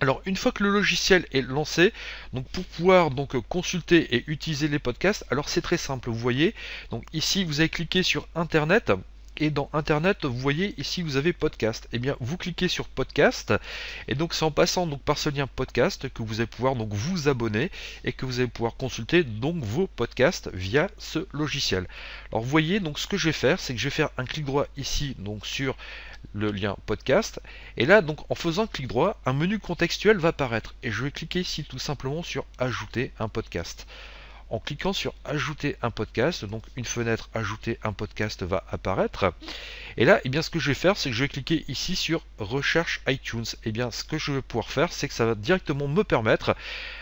Alors une fois que le logiciel est lancé, donc pour pouvoir donc consulter et utiliser les podcasts, alors c'est très simple, vous voyez, donc ici vous avez cliqué sur Internet, et dans Internet vous voyez ici vous avez podcast, et bien vous cliquez sur podcast, et donc c'est en passant donc par ce lien podcast que vous allez pouvoir donc vous abonner et que vous allez pouvoir consulter donc vos podcasts via ce logiciel. Alors vous voyez, donc ce que je vais faire, c'est que je vais faire un clic droit ici donc sur le lien podcast, et là donc en faisant clic droit, un menu contextuel va apparaître, et je vais cliquer ici tout simplement sur ajouter un podcast. En cliquant sur ajouter un podcast, donc une fenêtre ajouter un podcast va apparaître, et là, ce que je vais faire, c'est que je vais cliquer ici sur recherche iTunes. Et bien ce que je vais pouvoir faire, c'est que ça va directement me permettre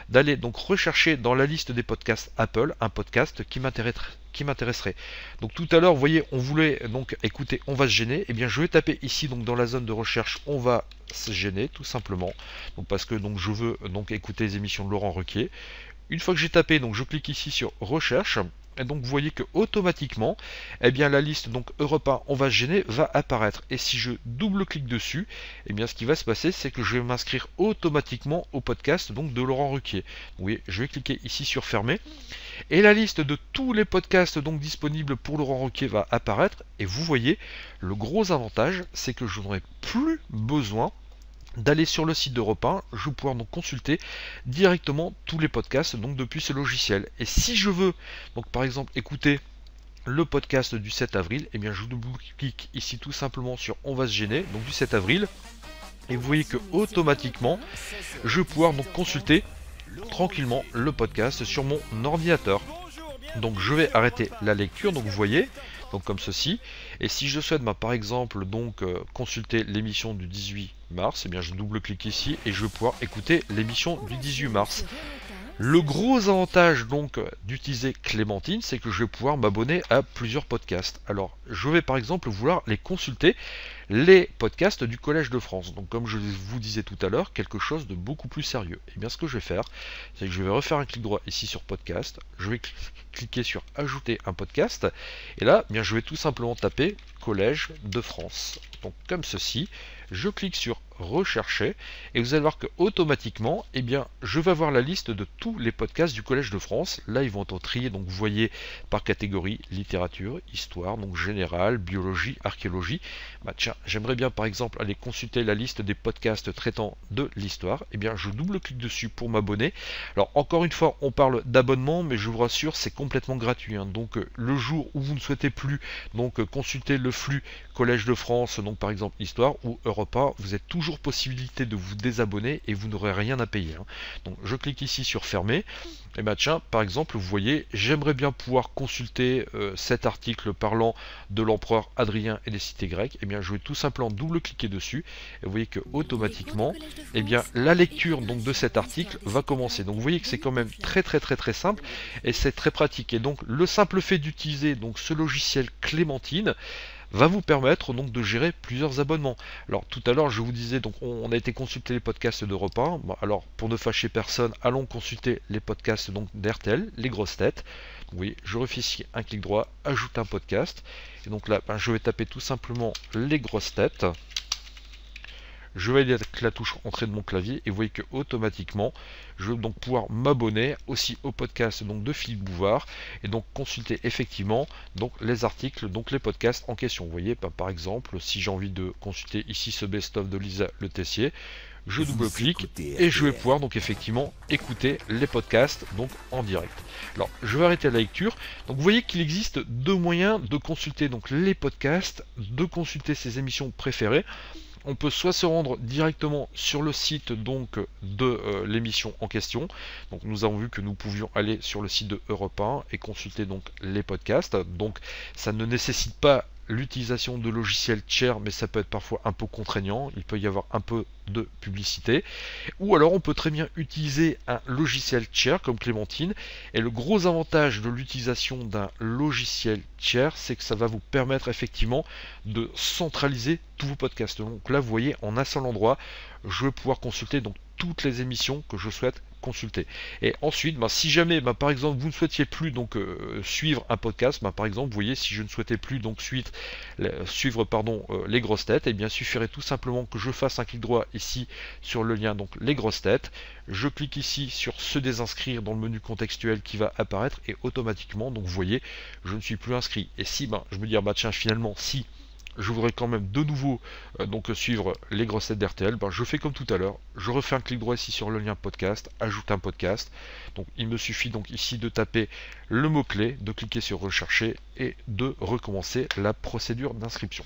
d'aller donc rechercher dans la liste des podcasts Apple un podcast qui m'intéresserait. Donc tout à l'heure, vous voyez, on voulait donc écouter On va se gêner. Et bien je vais taper ici donc dans la zone de recherche On va se gêner tout simplement. Donc parce que donc je veux donc écouter les émissions de Laurent Ruquier. Une fois que j'ai tapé, donc je clique ici sur recherche. Et donc vous voyez que automatiquement, la liste donc Europe 1 On va se gêner va apparaître. Et si je double-clique dessus, ce qui va se passer, c'est que je vais m'inscrire automatiquement au podcast donc de Laurent Ruquier. Oui, je vais cliquer ici sur fermer. Et la liste de tous les podcasts donc disponibles pour Laurent Ruquier va apparaître. Et vous voyez, le gros avantage, c'est que je n'aurai plus besoin d'aller sur le site d'Europe 1, je vais pouvoir donc consulter directement tous les podcasts donc depuis ce logiciel. Et si je veux donc par exemple écouter le podcast du 7 avril, je double-clique ici tout simplement sur On va se gêner, donc du 7 avril, et vous voyez que automatiquement je vais pouvoir donc consulter tranquillement le podcast sur mon ordinateur. Donc je vais arrêter la lecture, donc vous voyez, donc comme ceci. Et si je souhaite par exemple donc consulter l'émission du 18 mars, je double-clique ici et je vais pouvoir écouter l'émission du 18 mars. Le gros avantage donc d'utiliser Clémentine, c'est que je vais pouvoir m'abonner à plusieurs podcasts. Alors, je vais par exemple vouloir les consulter, les podcasts du Collège de France. Donc, comme je vous disais tout à l'heure, quelque chose de beaucoup plus sérieux. Et bien, ce que je vais faire, c'est que je vais refaire un clic droit ici sur podcast. Je vais cliquer sur ajouter un podcast. Et là, je vais tout simplement taper Collège de France. Donc, comme ceci, je clique sur rechercher et vous allez voir que automatiquement je vais avoir la liste de tous les podcasts du Collège de France. Là ils vont être triés, donc vous voyez, par catégorie: littérature, histoire, donc général, biologie, archéologie. Tiens, j'aimerais bien par exemple aller consulter la liste des podcasts traitant de l'histoire. Je double-clique dessus pour m'abonner. Alors encore une fois, on parle d'abonnement, mais je vous rassure, c'est complètement gratuit, hein. Donc le jour où vous ne souhaitez plus donc consulter le flux Collège de France, donc par exemple histoire ou Europe 1, vous êtes toujours possibilité de vous désabonner et vous n'aurez rien à payer, hein. Donc je clique ici sur fermer. Et tiens, par exemple, vous voyez, j'aimerais bien pouvoir consulter cet article parlant de l'empereur Adrien et des cités grecques. Je vais tout simplement double-cliquer dessus. Et vous voyez que automatiquement, la lecture donc de cet article va commencer. Donc vous voyez que c'est quand même très simple et c'est très pratique. Et donc le simple fait d'utiliser donc ce logiciel Clémentine va vous permettre donc de gérer plusieurs abonnements. Alors tout à l'heure je vous disais, donc on a été consulter les podcasts d'Europe 1. Bon, alors pour ne fâcher personne, allons consulter les podcasts donc d'RTL, les grosses têtes. Donc, oui, je refais ici un clic droit, ajoute un podcast. Et donc là, je vais taper tout simplement les grosses têtes. Je vais aller avec la touche entrée de mon clavier et vous voyez que automatiquement je vais donc pouvoir m'abonner aussi au podcast donc de Philippe Bouvard et donc consulter effectivement donc les articles, donc les podcasts en question. Vous voyez, par exemple, si j'ai envie de consulter ici ce best-of de Lisa Le Tessier, je double-clique et je vais pouvoir donc effectivement écouter les podcasts donc en direct. Alors je vais arrêter la lecture. Donc vous voyez qu'il existe deux moyens de consulter donc les podcasts, de consulter ses émissions préférées. On peut soit se rendre directement sur le site donc de l'émission en question. Donc nous avons vu que nous pouvions aller sur le site de Europe 1 et consulter donc les podcasts. Donc ça ne nécessite pas l'utilisation de logiciels tiers, mais ça peut être parfois un peu contraignant, il peut y avoir un peu de publicité. Ou alors on peut très bien utiliser un logiciel tiers comme Clémentine, et le gros avantage de l'utilisation d'un logiciel tiers, c'est que ça va vous permettre effectivement de centraliser tous vos podcasts. Donc là vous voyez, en un seul endroit, je vais pouvoir consulter donc toutes les émissions que je souhaite consulter. Et ensuite, si jamais par exemple vous ne souhaitiez plus donc suivre un podcast, par exemple vous voyez, si je ne souhaitais plus donc suivre les grosses têtes, et bien il suffirait tout simplement que je fasse un clic droit ici sur le lien donc les grosses têtes, je clique ici sur se désinscrire dans le menu contextuel qui va apparaître, et automatiquement donc vous voyez je ne suis plus inscrit. Et si je me dis tiens, finalement si je voudrais quand même de nouveau donc suivre les grosses têtes d'RTL, je fais comme tout à l'heure, je refais un clic droit ici sur le lien podcast, ajoute un podcast. Donc il me suffit donc ici de taper le mot-clé, de cliquer sur rechercher et de recommencer la procédure d'inscription.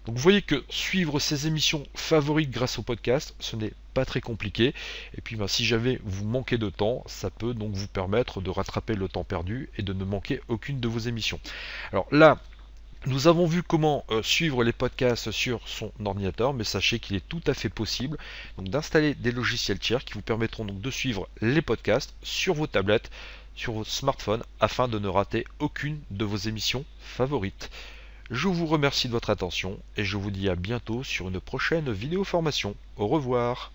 Donc vous voyez que suivre ces émissions favorites grâce au podcast, ce n'est pas très compliqué. Et puis si jamais vous manquez de temps, ça peut donc vous permettre de rattraper le temps perdu et de ne manquer aucune de vos émissions. Alors là, nous avons vu comment suivre les podcasts sur son ordinateur, mais sachez qu'il est tout à fait possible d'installer des logiciels tiers qui vous permettront donc de suivre les podcasts sur vos tablettes, sur vos smartphones, afin de ne rater aucune de vos émissions favorites. Je vous remercie de votre attention et je vous dis à bientôt sur une prochaine vidéo formation. Au revoir.